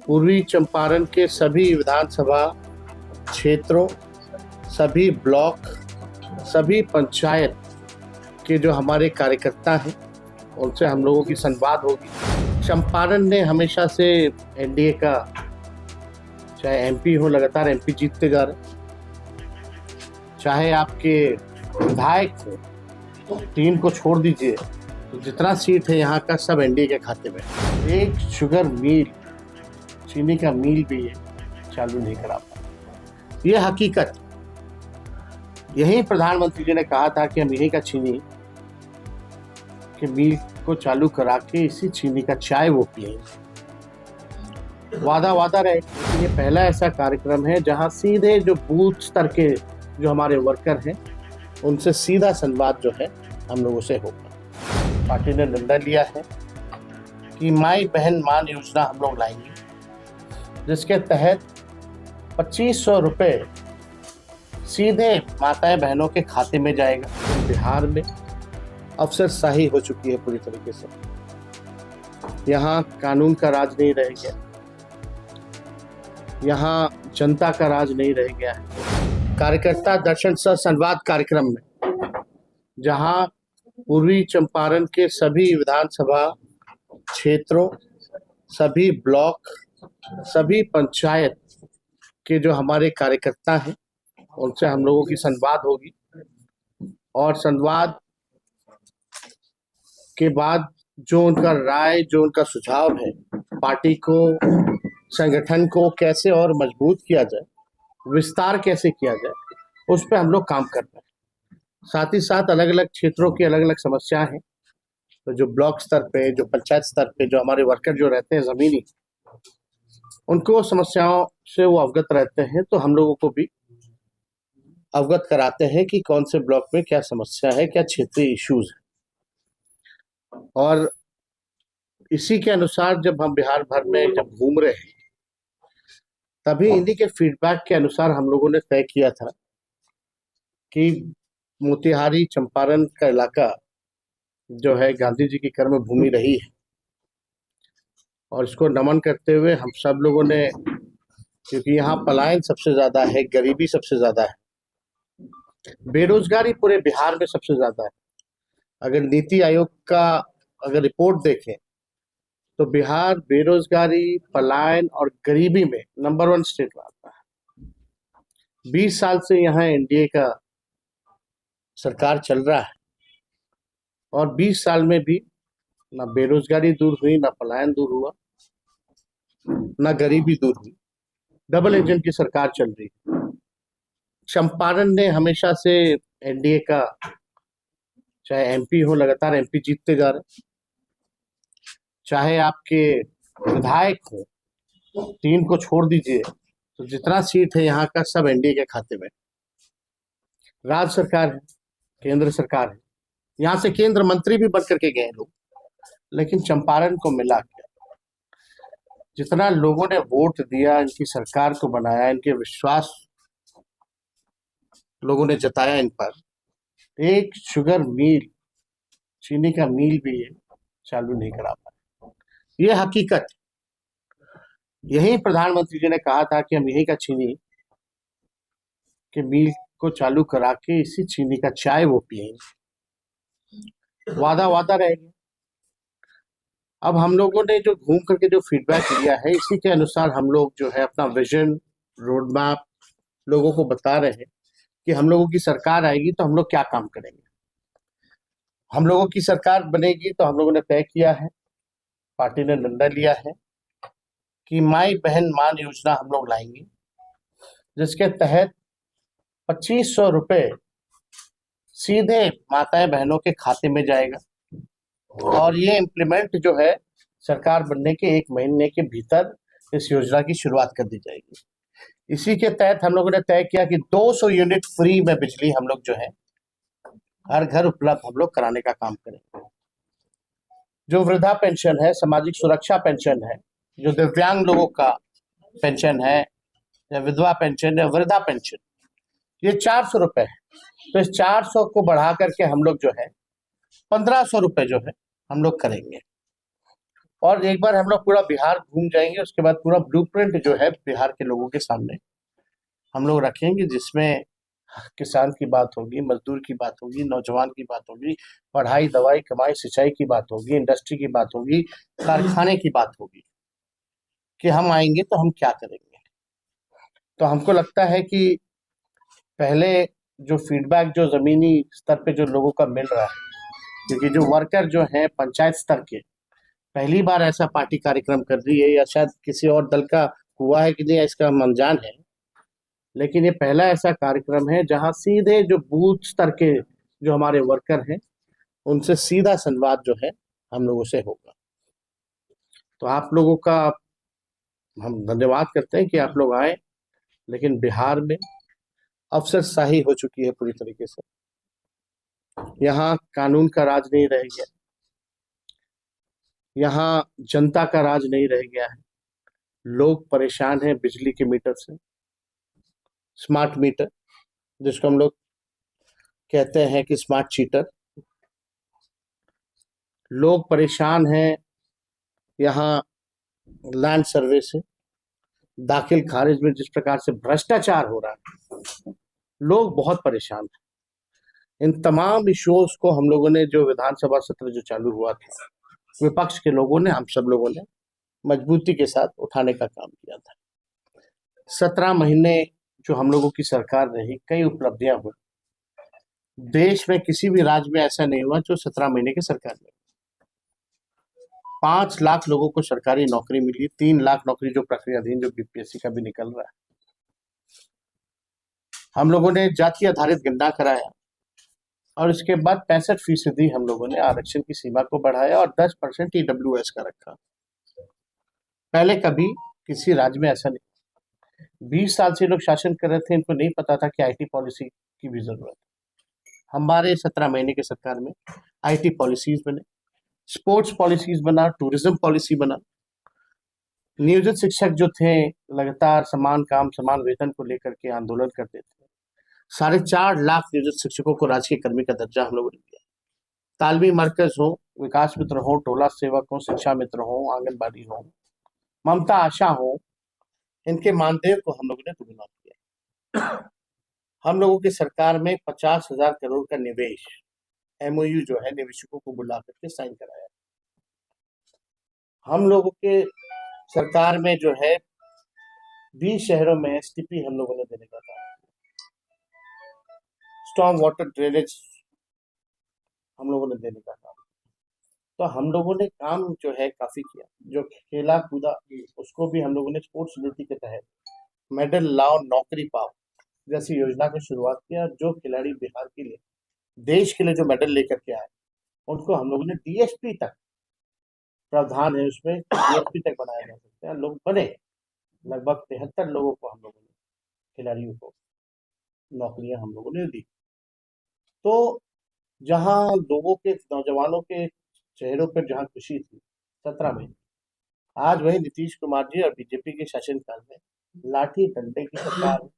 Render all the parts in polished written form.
पूर्वी चंपारण के सभी विधानसभा क्षेत्रों, सभी ब्लॉक, सभी पंचायत के जो हमारे कार्यकर्ता हैं उनसे हम लोगों की संवाद होगी। चंपारण ने हमेशा से एनडीए का, चाहे एमपी हो, लगातार एमपी जीतते जा रहे, चाहे आपके विधायक हो, 3 को छोड़ दीजिए तो जितना सीट है यहाँ का सब एनडीए के खाते में। एक शुगर मिल, चीनी का मिल भी है चालू नहीं करा पाए। ये हकीकत, यही प्रधानमंत्री जी ने कहा था कि हम यही का चीनी के मिल को चालू करा के इसी चीनी का चाय वो पिएंगे। वादा रहे। ये पहला ऐसा कार्यक्रम है जहां सीधे जो बूथ स्तर के जो हमारे वर्कर हैं उनसे सीधा संवाद जो है हम लोगों से होगा। पार्टी ने निर्णय लिया है कि माई बहन मान योजना हम लोग लाएंगे, जिसके तहत 2500 रुपये सीधे माताएं बहनों के खाते में जाएगा। बिहार में अफसरशाही हो चुकी है पूरी तरीके से। यहाँ कानून का राज नहीं रह गया, यहाँ जनता का राज नहीं रह गया है। कार्यकर्ता दर्शन सह संवाद कार्यक्रम में जहाँ पूर्वी चंपारण के सभी विधानसभा क्षेत्रों, सभी ब्लॉक, सभी पंचायत के जो हमारे कार्यकर्ता हैं उनसे हम लोगों की संवाद होगी और संवाद के बाद जो उनका राय, जो उनका सुझाव है, पार्टी को, संगठन को कैसे और मजबूत किया जाए, विस्तार कैसे किया जाए, उस पर हम लोग काम कर रहे हैं। साथ ही साथ अलग अलग क्षेत्रों की अलग अलग समस्या हैं, तो जो ब्लॉक स्तर पे, जो पंचायत स्तर पे जो हमारे वर्कर जो रहते हैं जमीनी, उनको समस्याओं से वो अवगत रहते हैं, तो हम लोगों को भी अवगत कराते हैं कि कौन से ब्लॉक में क्या समस्या है, क्या क्षेत्रीय इश्यूज है। और इसी के अनुसार जब हम बिहार भर में जब घूम रहे हैं, तभी इन्हीं के फीडबैक के अनुसार हम लोगों ने तय किया था कि मोतिहारी चंपारण का इलाका जो है गांधी जी की कर्म भूमि रही है, और इसको नमन करते हुए हम सब लोगों ने, क्योंकि यहाँ पलायन सबसे ज्यादा है, गरीबी सबसे ज्यादा है, बेरोजगारी पूरे बिहार में सबसे ज्यादा है। अगर नीति आयोग का अगर रिपोर्ट देखें तो बिहार बेरोजगारी, पलायन और गरीबी में नंबर 1 स्टेट में आता है। 20 साल से यहाँ एनडीए का सरकार चल रहा है और 20 साल में भी ना बेरोजगारी दूर हुई, ना पलायन दूर हुआ, ना गरीबी दूर हुई। डबल इंजन की सरकार चल रही है। चंपारण ने हमेशा से एनडीए का, चाहे एमपी हो, लगातार एमपी जीतते जा रहे, चाहे आपके विधायक हो, 3 को छोड़ दीजिए तो जितना सीट है यहाँ का सब एनडीए के खाते में। राज्य सरकार है, केंद्र सरकार है, यहाँ से केंद्र मंत्री भी बन करके गए लोग, लेकिन चंपारण को मिला क्या? जितना लोगों ने वोट दिया, इनकी सरकार को बनाया, इनके विश्वास लोगों ने जताया इन पर, एक शुगर मिल, चीनी का मिल भी है चालू नहीं करा पाए। ये हकीकत, यही प्रधानमंत्री जी ने कहा था कि हम यही का चीनी के मिल को चालू करा के इसी चीनी का चाय वो पिएंगे। वादा रहेगा। अब हम लोगों ने जो घूम करके जो फीडबैक लिया है, इसी के अनुसार हम लोग जो है अपना विजन, रोड मैप लोगों को बता रहे हैं कि हम लोगों की सरकार आएगी तो हम लोग क्या काम करेंगे। हम लोगों की सरकार बनेगी तो हम लोगों ने तय किया है, पार्टी ने निर्णय लिया है कि माई बहन मान योजना हम लोग लाएंगे, जिसके तहत 2500 रुपये सीधे माताएं बहनों के खाते में जाएगा। और ये इम्प्लीमेंट जो है सरकार बनने के 1 महीने के भीतर इस योजना की शुरुआत कर दी जाएगी। इसी के तहत हम लोगों ने तय किया कि 200 यूनिट फ्री में बिजली हम लोग जो है हर घर उपलब्ध हम लोग कराने का काम करेंगे। जो वृद्धा पेंशन है, सामाजिक सुरक्षा पेंशन है, जो दिव्यांग लोगों का पेंशन है, या विधवा पेंशन या वृद्धा पेंशन, ये 400 रुपये है। तो इस 400 को बढ़ा करके हम लोग जो है 1500 रुपये जो है हम लोग करेंगे। और एक बार हम लोग पूरा बिहार घूम जाएंगे, उसके बाद पूरा ब्लूप्रिंट जो है बिहार के लोगों के सामने हम लोग रखेंगे, जिसमें किसान की बात होगी, मजदूर की बात होगी, नौजवान की बात होगी, पढ़ाई, दवाई, कमाई, सिंचाई की बात होगी, इंडस्ट्री की बात होगी, कारखाने की बात होगी, कि हम आएंगे तो हम क्या करेंगे। तो हमको लगता है कि पहले जो फीडबैक जो जमीनी स्तर पे जो लोगों का मिल रहा है, क्योंकि जो वर्कर जो हैं पंचायत स्तर के, पहली बार ऐसा पार्टी कार्यक्रम कर रही है, या शायद किसी और दल का हुआ है कि नहीं इसका हम अनजान है, लेकिन ये पहला ऐसा कार्यक्रम है जहां सीधे जो बूथ स्तर के जो हमारे वर्कर हैं उनसे सीधा संवाद जो है हम लोगों से होगा। तो आप लोगों का हम धन्यवाद करते हैं कि आप लोग आए, लेकिन बिहार में अफसरशाही हो चुकी है पूरी तरीके से। यहाँ कानून का राज नहीं रह गया, यहाँ जनता का राज नहीं रह गया है। लोग परेशान हैं बिजली के मीटर से, स्मार्ट मीटर जिसको हम लोग कहते हैं कि स्मार्ट चीटर। लोग परेशान हैं यहाँ लैंड सर्वे से, दाखिल खारिज में जिस प्रकार से भ्रष्टाचार हो रहा है, लोग बहुत परेशान हैं। इन तमाम इश्यूज को हम लोगों ने, जो विधानसभा सत्र जो चालू हुआ था, विपक्ष के लोगों ने, हम सब लोगों ने मजबूती के साथ उठाने का काम किया था। 17 महीने जो हम लोगों की सरकार रही, कई उपलब्धियां हुई। देश में किसी भी राज्य में ऐसा नहीं हुआ जो 17 महीने की सरकार में 5 लाख लोगों को सरकारी नौकरी मिली, 3 लाख नौकरी जो प्रक्रियाधीन, जो बीपीएससी का भी निकल रहा है। हम लोगों ने जाति आधारित गणना कराया, और इसके बाद 65% हम लोगों ने आरक्षण की सीमा को बढ़ाया, और 10% ईडब्ल्यूएस का रखा। पहले कभी किसी राज्य में ऐसा नहीं। 20 साल से लोग शासन कर रहे थे, इनको नहीं पता था कि आईटी पॉलिसी की भी जरूरत है। हमारे 17 महीने की सरकार में आईटी पॉलिसीज बने, स्पोर्ट्स पॉलिसीज बना, टूरिज्म पॉलिसी बना। नियोजित शिक्षक जो थे लगातार समान काम समान वेतन को लेकर के आंदोलन करते थे। 4.5 लाख नियोजित शिक्षकों को राजकीय कर्मी का दर्जा हम लोगों ने दिया। तालमी मरकज हो, विकास मित्र हो, टोला सेवक हो, शिक्षा मित्र हो, आंगनबाड़ी हो, ममता आशा हो, इनके मानदेय को हम लोगों ने दुगुना किया। हम लोगों की सरकार में 50,000 करोड़ का निवेश, एमओयू जो है, निवेशकों को बुला करके साइन कराया। हम लोगों के सरकार में जो है 20 शहरों में एसटीपी हम लोगों ने देने का काम, स्टॉर्म वाटर ड्रेनेज हम लोगों ने देने का काम। तो हम लोगों ने काम जो है काफी किया। जो खेला कूदा, उसको भी हम लोगों ने स्पोर्ट्स नीति के तहत मेडल लाओ नौकरी पाओ जैसी योजना की शुरुआत किया। जो खिलाड़ी बिहार के लिए, देश के लिए जो मेडल लेकर के आए, उनको हम लोगों ने डीएसपी तक, प्रावधान है उसमें, डीएसपी तक बनाया जा सकता है, लोग बने। लगभग 73 लोगों को हम लोगों ने, खिलाड़ियों को नौकरियां हम लोगों ने दी। तो जहां लोगों के, नौजवानों के चेहरों पर जहां खुशी थी 17 में, आज वही नीतीश कुमार जी और बीजेपी के शासनकाल में लाठी डंडे की सरकार।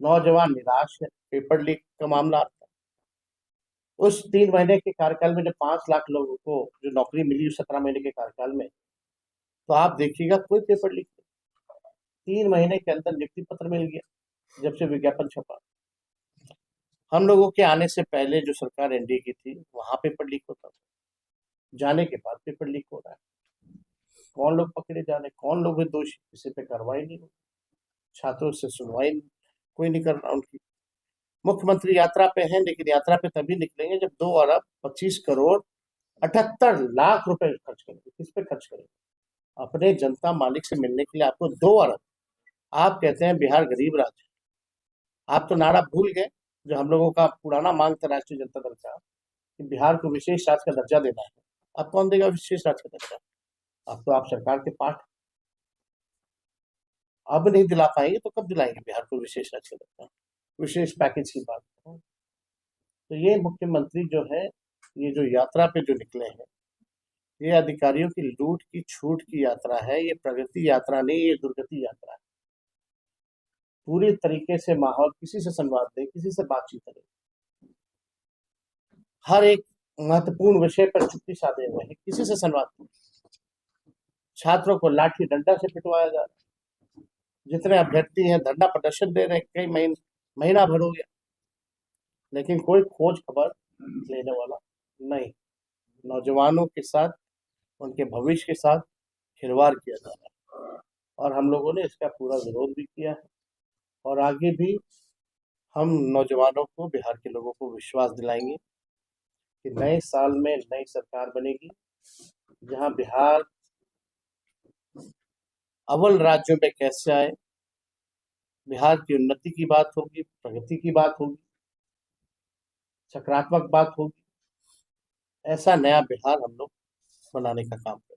नौजवान निराश है, पेपर लीक का मामला आता है। उस 3 महीने के कार्यकाल में जब 5 लाख लोगों को जो नौकरी मिली उस 17 महीने के कार्यकाल में, तो आप देखिएगा कोई पेपर लीक नहीं। 3 महीने के अंदर नियुक्ति पत्र मिल गया जब से विज्ञापन छपा। हम लोगों के आने से पहले जो सरकार एनडीए की थी, वहां पेपर लीक होता था, जाने के बाद पेपर लीक हो रहा है। कौन लोग पकड़े जा रहे, कौन लोग हैं दोषी, किसी पे कार्रवाई नहीं हो, छात्रों से सुनवाई कोई नहीं कर रहा उनकी। मुख्यमंत्री यात्रा पे हैं, लेकिन यात्रा पे तभी निकलेंगे जब 2 अरब 25 करोड़ 78 लाख रुपए खर्च करेंगे। किस पे खर्च करेंगे? अपने जनता मालिक से मिलने के लिए आपको 2 अरब। आप कहते हैं बिहार गरीब राज्य, आप तो नारा भूल गए जो हम लोगों का पुराना मांग था राष्ट्रीय जनता दल का, कि बिहार को विशेष राज्य का दर्जा देना है। अब कौन देगा विशेष राज्य का दर्जा? अब तो आप सरकार के पाठ, अब नहीं दिला पाएंगे तो कब दिलाएंगे बिहार को विशेष राज्य का दर्जा? विशेष पैकेज की बात करो। तो ये मुख्यमंत्री जो है, ये जो यात्रा पे जो निकले हैं, ये अधिकारियों की लूट की छूट की यात्रा है। ये प्रगति यात्रा नहीं, ये दुर्गति यात्रा है। पूरी तरीके से माहौल, किसी से संवाद दे, किसी से बातचीत करे, हर एक महत्वपूर्ण विषय पर चुप्पी साधे हुए हैं, किसी से संवाद नहीं। छात्रों को लाठी डंडा से पिटवाया जा रहा है। जितने अभ्यर्थी हैं धरना प्रदर्शन दे रहे हैं, कई महीना भर हो गया, लेकिन कोई खोज खबर लेने वाला नहीं। नौजवानों के साथ, उनके भविष्य के साथ खिलवाड़ किया जा रहा है, और हम लोगों ने इसका पूरा विरोध भी किया है। और आगे भी हम नौजवानों को, बिहार के लोगों को विश्वास दिलाएंगे कि नए साल में नई सरकार बनेगी, जहां बिहार अव्वल राज्यों में कैसे आए, बिहार की उन्नति की बात होगी, प्रगति की बात होगी, सकारात्मक बात होगी। ऐसा नया बिहार हम लोग बनाने का काम करें।